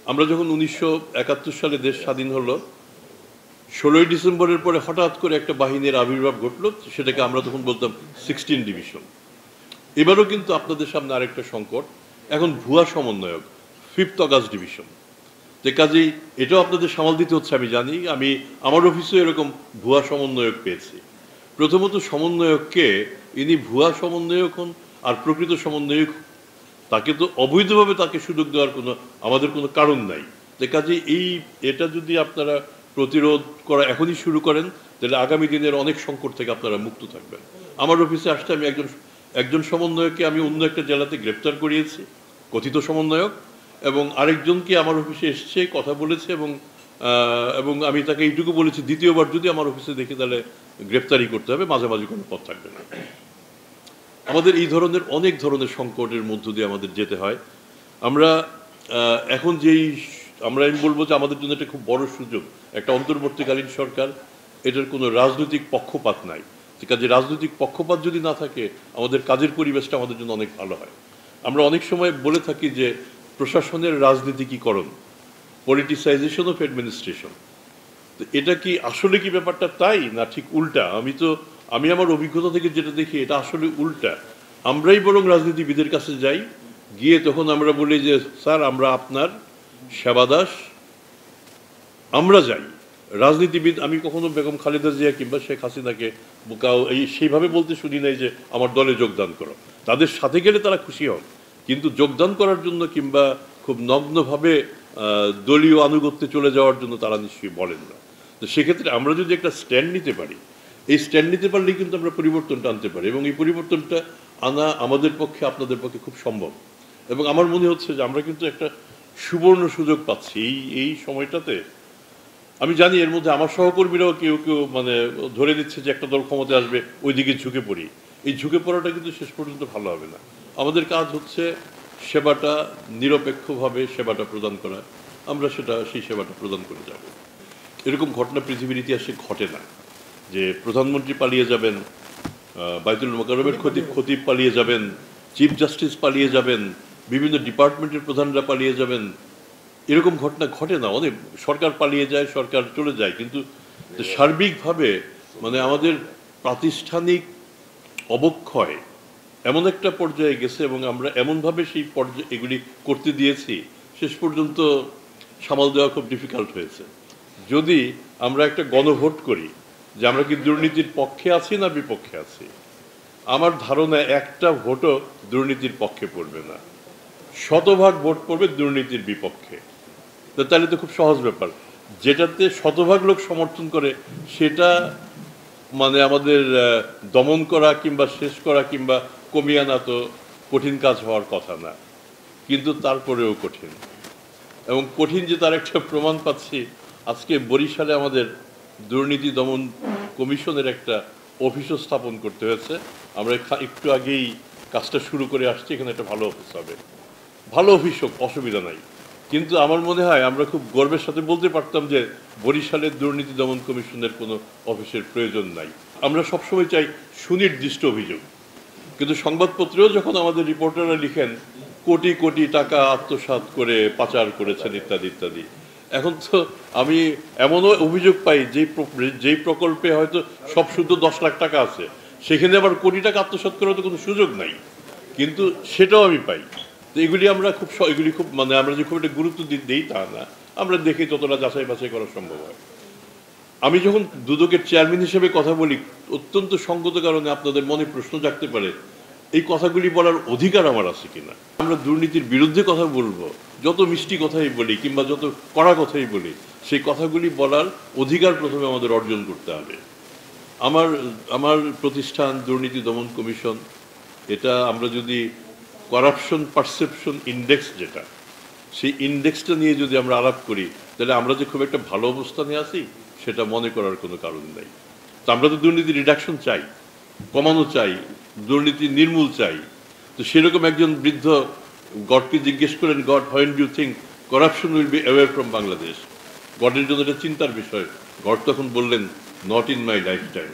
আমরা যখন 1971 সালে দেশ স্বাধীন হলো, 16ই ডিসেম্বরের পরে হঠাৎ করে একটা বাহিনীর আবির্ভাব ঘটলো, সেটাকে আমরা তখন বলতাম 16 ডিভিশন। এবারও কিন্তু আপনাদের সামনে আরেকটা সংকট, এখন ভুয়া সমন্বয়ক 5th অগাস্ট ডিভিশন। যে কাজেই এটাও আপনাদের সামাল দিতে হচ্ছে আমি জানি। আমি আমার অফিসেও এরকম ভুয়া সমন্বয়ক পেয়েছি। প্রথমত সমন্বয়ককে, ইনি ভুয়া সমন্বয়ক হন আর প্রকৃত সমন্বয়ক, তাকে তো অবৈধভাবে তাকে সুযোগ দেওয়ার আমাদের কোনো কারণ নাই। যে কাজেই এটা যদি আপনারা প্রতিরোধ করা এখনই শুরু করেন, তাহলে আগামী দিনের অনেক সংকট থেকে আপনারা মুক্ত থাকবেন। আমার অফিসে আসতে আমি একজন সমন্বয়ককে আমি অন্য একটা জেলাতে গ্রেপ্তার করিয়েছি, কথিত সমন্বয়ক, এবং আরেকজনকে আমার অফিসে এসছে, কথা বলেছে, এবং আমি তাকে এইটুকু বলেছি, দ্বিতীয়বার যদি আমার অফিসে দেখে তাহলে গ্রেপ্তারি করতে হবে, মাঝামাঝি কোনো পথ থাকবে না। আমাদের এই ধরনের অনেক ধরনের সংকটের মধ্য দিয়ে আমাদের যেতে হয়। আমরা এখন আমি বলবো যে আমাদের জন্য একটা খুব বড় সুযোগ, একটা অন্তর্বর্তীকালীন সরকার, এটার কোনো রাজনৈতিক পক্ষপাত নাই। কাজে রাজনৈতিক পক্ষপাত যদি না থাকে, আমাদের কাজের পরিবেশটা আমাদের জন্য অনেক ভালো হয়। আমরা অনেক সময় বলে থাকি যে প্রশাসনের রাজনীতিকীকরণ, পলিটিসাইজেশন অফ অ্যাডমিনিস্ট্রেশন। তো এটা কি আসলে কি ব্যাপারটা তাই, না ঠিক উল্টা? আমি আমার অভিজ্ঞতা থেকে যেটা দেখি, এটা আসলে উল্টা। আমরাই বরং রাজনীতিবিদের কাছে যাই, গিয়ে তখন আমরা বলি যে স্যার আমরা আপনার সেবাদাস, আমরা যাই। রাজনীতিবিদ, আমি কখনো বেগম খালেদা জিয়া কিংবা শেখ হাসিনাকে সেইভাবে বলতে শুনি নাই যে আমার দলে যোগদান করো। তাদের সাথে গেলে তারা খুশি হন, কিন্তু যোগদান করার জন্য কিংবা খুব নগ্নভাবে দলীয় আনুগত্যে চলে যাওয়ার জন্য তারা নিশ্চয়ই বলেন না। তো সেক্ষেত্রে আমরা যদি একটা স্ট্যান্ড নিতে পারি, এই স্ট্যান্ড নিতে পারলেই কিন্তু আমরা পরিবর্তনটা আনতে পারি, এবং এই পরিবর্তনটা আনা আমাদের পক্ষে, আপনাদের পক্ষে খুব সম্ভব। এবং আমার মনে হচ্ছে যে আমরা কিন্তু একটা সুবর্ণ সুযোগ পাচ্ছি এই সময়টাতে। আমি জানি এর মধ্যে আমার সহকর্মীরাও কেউ কেউ ধরে দিচ্ছে যে একটা দল ক্ষমতায় আসবে, ওইদিকে ঝুঁকে পড়ি। এই ঝুঁকে পড়াটা কিন্তু শেষ পর্যন্ত ভালো হবে না। আমাদের কাজ হচ্ছে সেবাটা নিরপেক্ষভাবে সেবাটা প্রদান করা, আমরা সেই সেবাটা প্রদান করে যাব। এরকম ঘটনা পৃথিবীর ইতিহাসে ঘটে না যে প্রধানমন্ত্রী পালিয়ে যাবেন, বাইতুল মোকাররমের খতিব পালিয়ে যাবেন, চিফ জাস্টিস পালিয়ে যাবেন, বিভিন্ন ডিপার্টমেন্টের প্রধানরা পালিয়ে যাবেন। এরকম ঘটনা ঘটে না। অনেক সরকার পালিয়ে যায়, সরকার চলে যায়, কিন্তু সার্বিকভাবে আমাদের প্রাতিষ্ঠানিক অবক্ষয় এমন একটা পর্যায়ে গেছে, এবং আমরা এমনভাবে সেই পর্যায়ে এগুলি করতে দিয়েছি, শেষ পর্যন্ত সামাল দেওয়া খুব ডিফিকাল্ট হয়েছে। যদি আমরা একটা গণভোট করি যে আমরা কি দুর্নীতির পক্ষে আছি না বিপক্ষে আছি, আমার ধারণা একটা ভোটও দুর্নীতির পক্ষে পড়বে না, শতভাগ ভোট পড়বে দুর্নীতির বিপক্ষে। তাহলে তো খুব সহজ ব্যাপার। যেটাতে শতভাগ লোক সমর্থন করে, সেটা আমাদের দমন করা কিংবা শেষ করা কিংবা কমিয়ে আনা তো কঠিন কাজ হওয়ার কথা না, কিন্তু তারপরেও কঠিন। এবং কঠিন যে তার একটা প্রমাণ পাচ্ছি, আজকে বরিশালে আমাদের দুর্নীতি দমন কমিশনের একটা অফিসও স্থাপন করতে হয়েছে। আমরা একটু আগেই কাজটা শুরু করে আসছি। এখানে একটা ভালো অফিস হবে, ভালো অফিস হোক, অসুবিধা নাই। কিন্তু আমার মনে হয় আমরা খুব গর্বের সাথে বলতে পারতাম যে বরিশালের দুর্নীতি দমন কমিশনের কোনো অফিসের প্রয়োজন নাই। আমরা সবসময় চাই সুনির্দিষ্ট অভিযোগ, কিন্তু সংবাদপত্রেও যখন আমাদের রিপোর্টাররা লিখেন কোটি কোটি টাকা আত্মসাৎ করে পাচার করেছেন ইত্যাদি ইত্যাদি, এখন তো আমি এমনও অভিযোগ পাই যেই প্রকল্পে হয়তো সব শুদ্ধ 10 লাখ টাকা আছে, সেখানে আবার কোটি টাকা আত্মসাৎ করার তো কোনো সুযোগ নাই, কিন্তু সেটাও আমি পাই। তো এগুলি খুব আমরা যে খুব একটা গুরুত্ব দিই তা না, আমরা দেখি যতটা যাচাই বাছাই করা সম্ভব হয়। আমি যখন দুদকের চেয়ারম্যান হিসেবে কথা বলি, অত্যন্ত সঙ্গত কারণে আপনাদের মনে প্রশ্ন জাগতে পারে এই কথাগুলি বলার অধিকার আমার আছে কিনা। আমরা দুর্নীতির বিরুদ্ধে কথা বলবো, যত মিষ্টি কথাই বলি কিংবা যত কড়া কথাই বলি, সেই কথাগুলি বলার অধিকার প্রথমে আমাদের অর্জন করতে হবে। আমার প্রতিষ্ঠান দুর্নীতি দমন কমিশন, এটা আমরা যদি করাপশন পারসেপশন ইন্ডেক্স, যেটা সেই ইন্ডেক্সটা নিয়ে যদি আমরা আলাপ করি, তাহলে আমরা যে খুব একটা ভালো অবস্থানে আছি সেটা মনে করার কোনো কারণ নেই। তো আমরা তো দুর্নীতি রিডাকশন চাই, কমানো চাই, দুর্নীতি নির্মূল চাই। তো সেরকম একজন বৃদ্ধ গডকে জিজ্ঞেস করেন, God when do you think corruption will be away from Bangladesh? গডের জন্য এটা চিন্তার বিষয়। গড তখন বললেন, not in my life time.